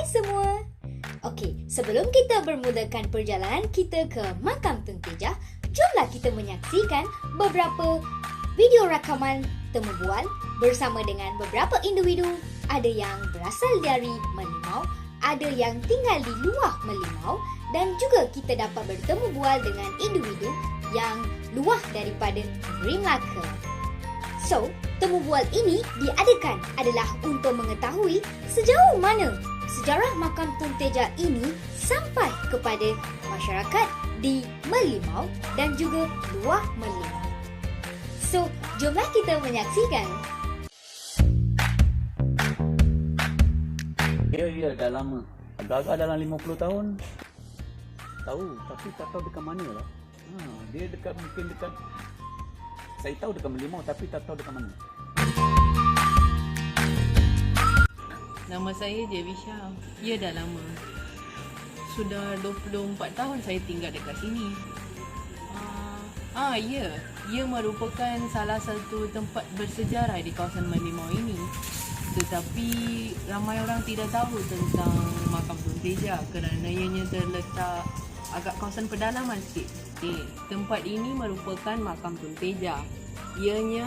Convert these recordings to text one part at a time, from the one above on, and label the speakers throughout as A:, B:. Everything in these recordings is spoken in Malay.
A: semua. Okey, sebelum kita bermulakan perjalanan kita ke Makam Tun Tejah, jomlah kita menyaksikan beberapa video rakaman temu bual bersama dengan beberapa individu. Ada yang berasal dari Merlimau, ada yang tinggal di luar Merlimau dan juga kita dapat bertemu bual dengan individu yang luar daripada negeri Melaka. So, temu bual ini diadakan adalah untuk mengetahui sejauh mana sejarah Makam Tun Tejah ini sampai kepada masyarakat di Merlimau dan juga luar Merlimau. So, jomlah kita menyaksikan.
B: Ya, dah lama. Agak-agak dalam 50 tahun. Tahu, tapi tak tahu dekat mana lah. Dia mungkin dekat. Saya tahu dekat Merlimau tapi tak tahu dekat mana.
C: Nama saya Jevi Shah. Ya, dah lama. Sudah 24 tahun saya tinggal dekat sini. Ya. Ia merupakan salah satu tempat bersejarah di kawasan Merlimau ini. Tetapi ramai orang tidak tahu tentang Makam Tun Tejah kerana ianya terletak agak kawasan pedalaman sikit. Tempat ini merupakan Makam Tun Tejah. Ianya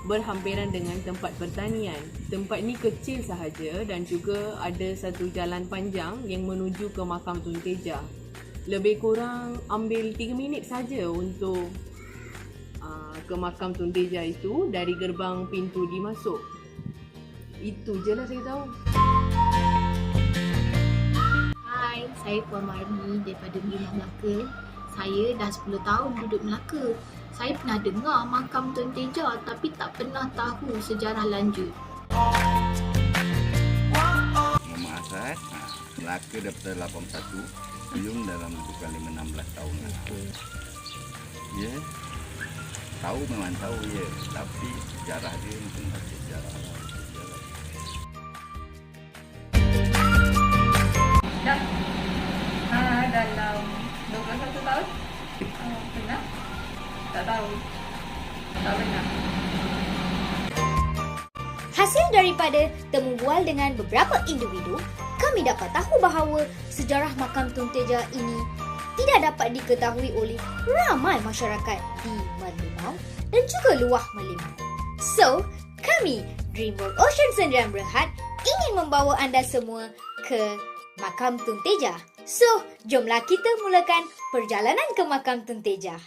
C: berhampiran dengan tempat pertanian. Tempat ni kecil sahaja dan juga ada satu jalan panjang yang menuju ke Makam Tun Tejah. Lebih kurang ambil 3 minit saja untuk ke Makam Tun Tejah itu dari gerbang pintu dimasuk. Itu je lah saya tahu.
D: Hai, saya Puan Marni daripada Merlimau Melaka. Saya dah 10 tahun duduk Melaka. Saya pernah dengar Makam Tun Tejah tapi tak pernah tahu sejarah lanjut.
E: Nama Asad, Melaka daripada 81, belum dalam bukan 16 tahun lah. Ya, tahu memang tahu ya, tapi sejarah dia mungkin tak sejarah lah.
F: Dalam 21 tahun pernah? Tak tahu. Tak pernah.
A: Hasil daripada temu bual dengan beberapa individu, kami dapat tahu bahawa sejarah Makam Tun Tejah ini tidak dapat diketahui oleh ramai masyarakat di Merlimau dan juga luar Merlimau. So, kami Dreamworld Ocean Sendirian Berhad ingin membawa anda semua ke Makam Tun Tejah. So, jomlah kita mulakan perjalanan ke Makam Tun Tejah.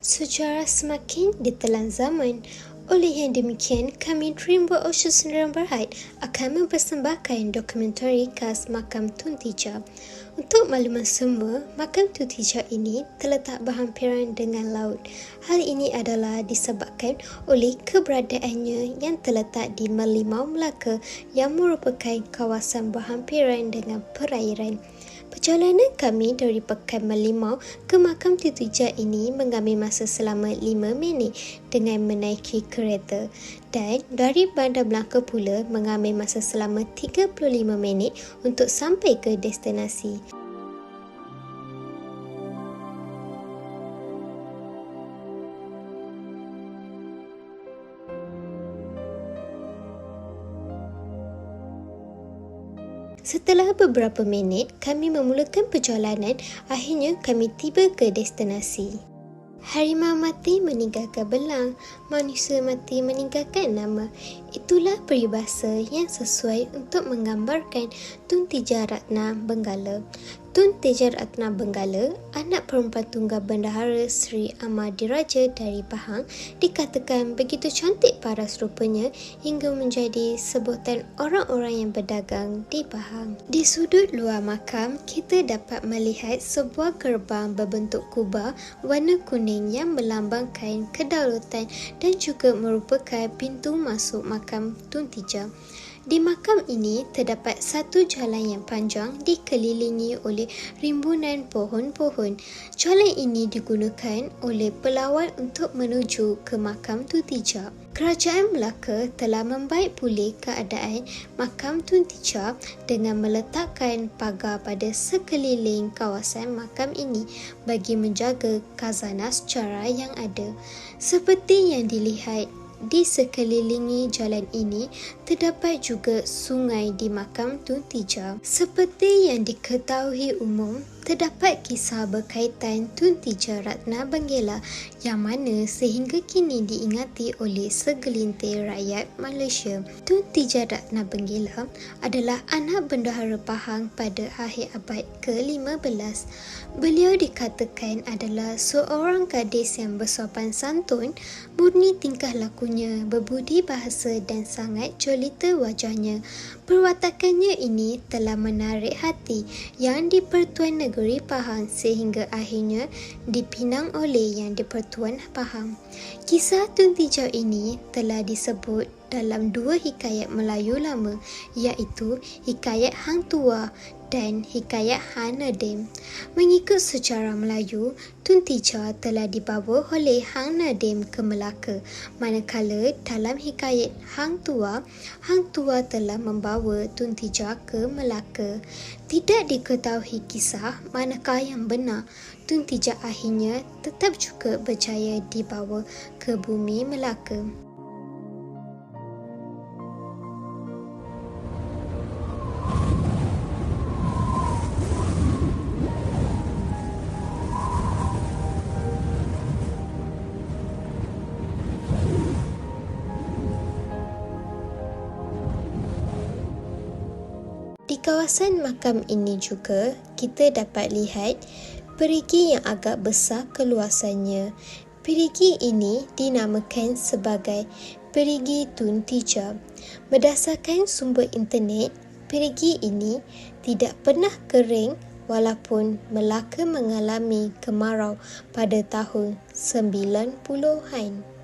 G: Sejarah semakin ditelan zaman. Oleh yang demikian, kami Dreamworld Ocean Sendirian Berhad akan mempersembahkan dokumentari khas Makam Tun Tejah. Untuk makluman semua, Makam Tun Tejah ini terletak berhampiran dengan laut. Hal ini adalah disebabkan oleh keberadaannya yang terletak di Merlimau Melaka yang merupakan kawasan berhampiran dengan perairan. Perjalanan kami dari Pekan Merlimau ke Makam Tun Tejah ini mengambil masa selama 5 minit dengan menaiki kereta dan dari Bandar Melaka pula mengambil masa selama 35 minit untuk sampai ke destinasi. Setelah beberapa minit, kami memulakan perjalanan. Akhirnya kami tiba ke destinasi. Harimau mati meninggalkan belang, manusia mati meninggalkan nama. Itulah peribahasa yang sesuai untuk menggambarkan Tun Tejah Ratna Benggala. Tun Tejah Ratna Benggala, anak perempuan tunggal Bendahara Sri Amadiraja dari Pahang, dikatakan begitu cantik paras rupanya hingga menjadi sebutan orang-orang yang berdagang di Pahang. Di sudut luar makam, kita dapat melihat sebuah gerbang berbentuk kubah warna kuning yang melambangkan kedaulatan dan juga merupakan pintu masuk makam Tun Tejah. Di makam ini terdapat satu jalan yang panjang dikelilingi oleh rimbunan pohon-pohon. Jalan ini digunakan oleh pelawat untuk menuju ke makam Tun Tejah. Kerajaan Melaka telah membaik pulih keadaan makam Tun Tijah dengan meletakkan pagar pada sekeliling kawasan makam ini bagi menjaga khazanah sejarah yang ada. Seperti yang dilihat di sekelilingi jalan ini, terdapat juga sungai di makam Tun Tijah. Seperti yang diketahui umum, terdapat kisah berkaitan Tun Tijah Ratna Benggela yang mana sehingga kini diingati oleh segelintir rakyat Malaysia. Tun Tijah Ratna Benggela adalah anak bendahara Pahang pada akhir abad ke-15. Beliau dikatakan adalah seorang gadis yang bersopan santun, murni tingkah lakunya, berbudi bahasa dan sangat jelita wajahnya. Perwatakannya ini telah menarik hati yang di-Pertuan Negeri Pahang sehingga akhirnya dipinang oleh yang di-Pertuan Pahang. Kisah Tun Tijah ini telah disebut dalam dua hikayat Melayu lama, iaitu Hikayat Hang Tuah dan Hikayat Han Nadim. Mengikut sejarah Melayu, Tun Tijah telah dibawa oleh Hang Nadim ke Melaka, manakala dalam Hikayat Hang Tuah telah membawa Tun Tijah ke Melaka. Tidak diketahui kisah manakah yang benar. Tun Tijah akhirnya tetap juga berjaya dibawa ke bumi Melaka. Di kawasan makam ini juga kita dapat lihat perigi yang agak besar keluasannya. Perigi ini dinamakan sebagai Perigi Tun Tijah. Berdasarkan sumber internet, perigi ini tidak pernah kering walaupun Melaka mengalami kemarau pada tahun 90-an.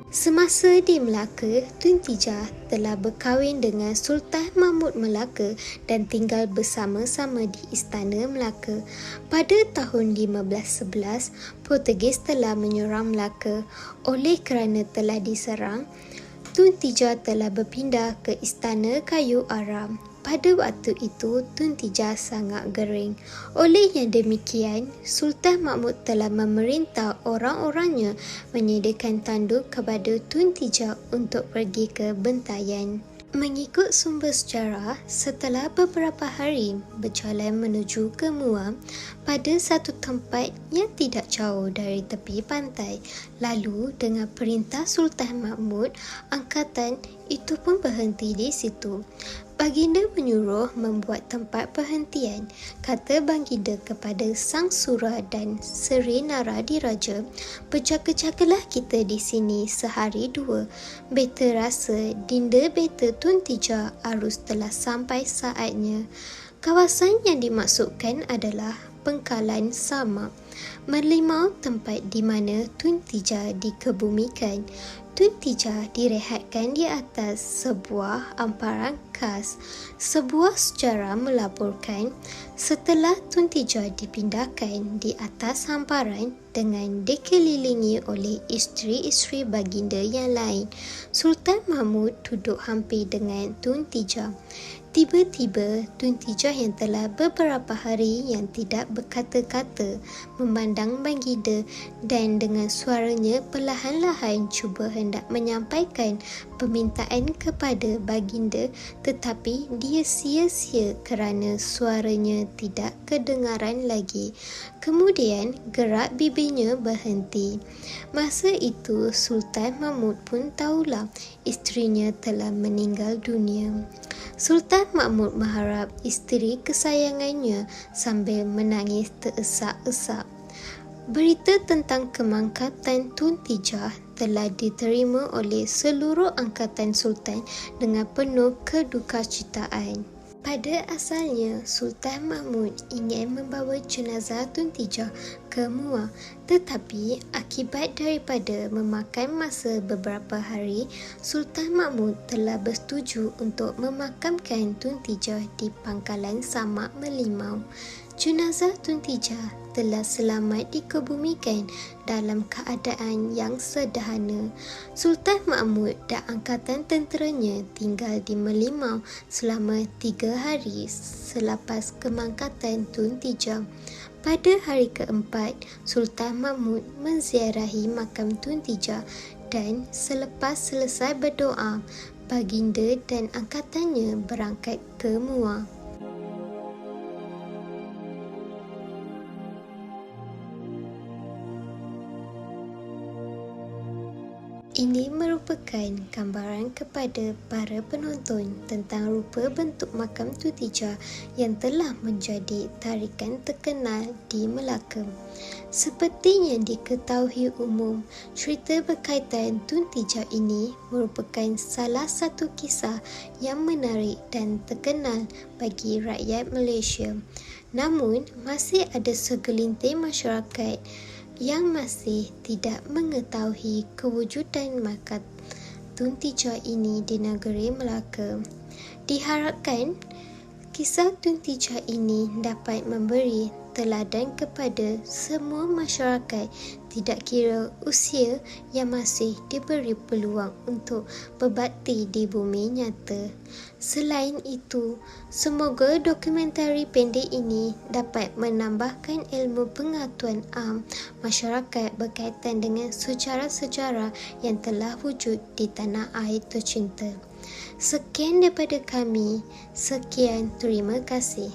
G: Semasa di Melaka, Tun Tijah telah berkahwin dengan Sultan Mahmud Melaka dan tinggal bersama-sama di Istana Melaka. Pada tahun 1511, Portugis telah menyerang Melaka. Oleh kerana telah diserang, Tun Tijah telah berpindah ke Istana Kayu Aram. Pada waktu itu, Tun Tijah sangat gering. Oleh yang demikian, Sultan Mahmud telah memerintah orang-orangnya menyediakan tanduk kepada Tun Tijah untuk pergi ke Bentayan. Mengikut sumber sejarah, setelah beberapa hari berjalan menuju ke Muar pada satu tempat yang tidak jauh dari tepi pantai, lalu dengan perintah Sultan Mahmud, angkatan itu pun berhenti di situ. Baginda menyuruh membuat tempat perhentian. Kata Baginda kepada Sang Surah dan Seri Nara Diraja, berjaga-jagalah kita di sini sehari dua. Beta rasa dinda beta Tun Tijah arus telah sampai saatnya. Kawasan yang dimaksudkan adalah Pengkalan Sama, merlimau tempat di mana Tun Tijah dikebumikan. Tun Tijah direhatkan di atas sebuah amparan khas. Sebuah sejarah melaporkan setelah Tun Tijah dipindahkan di atas hamparan dengan dikelilingi oleh isteri-isteri baginda yang lain, Sultan Mahmud duduk hampir dengan Tun Tijah. Tiba-tiba, Tun Tijah yang telah beberapa hari yang tidak berkata-kata memandang baginda dan dengan suaranya perlahan-lahan cuba hendak menyampaikan permintaan kepada baginda, tetapi dia sia-sia kerana suaranya tidak kedengaran lagi. Kemudian gerak bibirnya berhenti. Masa itu Sultan Mahmud pun tahulah isterinya telah meninggal dunia. Sultan Mahmud mengharap isteri kesayangannya sambil menangis teresak-esak. Berita tentang kemangkatan Tun Tijah telah diterima oleh seluruh angkatan Sultan dengan penuh kedukacitaan. Pada asalnya, Sultan Mahmud ingin membawa jenazah Tun Tijah ke ke Muar. Tetapi akibat daripada memakan masa beberapa hari, Sultan Mahmud telah bersetuju untuk memakamkan Tun Tijah di pangkalan Samak Melimau. Jenazah Tun Tijah telah selamat dikebumikan dalam keadaan yang sederhana. Sultan Mahmud dan angkatan tenteranya tinggal di Melimau selama 3 hari selepas kemangkatan Tun Tijah. Pada hari keempat, Sultan Mahmud menziarahi makam Tun Tijah dan selepas selesai berdoa, baginda dan angkatannya berangkat ke Muar. Ini merupakan gambaran kepada para penonton tentang rupa bentuk makam Tun Tijah yang telah menjadi tarikan terkenal di Melaka. Seperti yang diketahui umum, cerita berkaitan Tun Tijah ini merupakan salah satu kisah yang menarik dan terkenal bagi rakyat Malaysia. Namun, masih ada segelintir masyarakat yang masih tidak mengetahui kewujudan makam Tun Tijah ini di negeri Melaka. Diharapkan kisah Tun Tijah ini dapat memberi teladan kepada semua masyarakat, tidak kira usia, yang masih diberi peluang untuk berbakti di bumi nyata. Selain itu, semoga dokumentari pendek ini dapat menambahkan ilmu pengetahuan am masyarakat berkaitan dengan sejarah-sejarah yang telah wujud di tanah air tercinta. Sekian daripada kami. Sekian, terima kasih.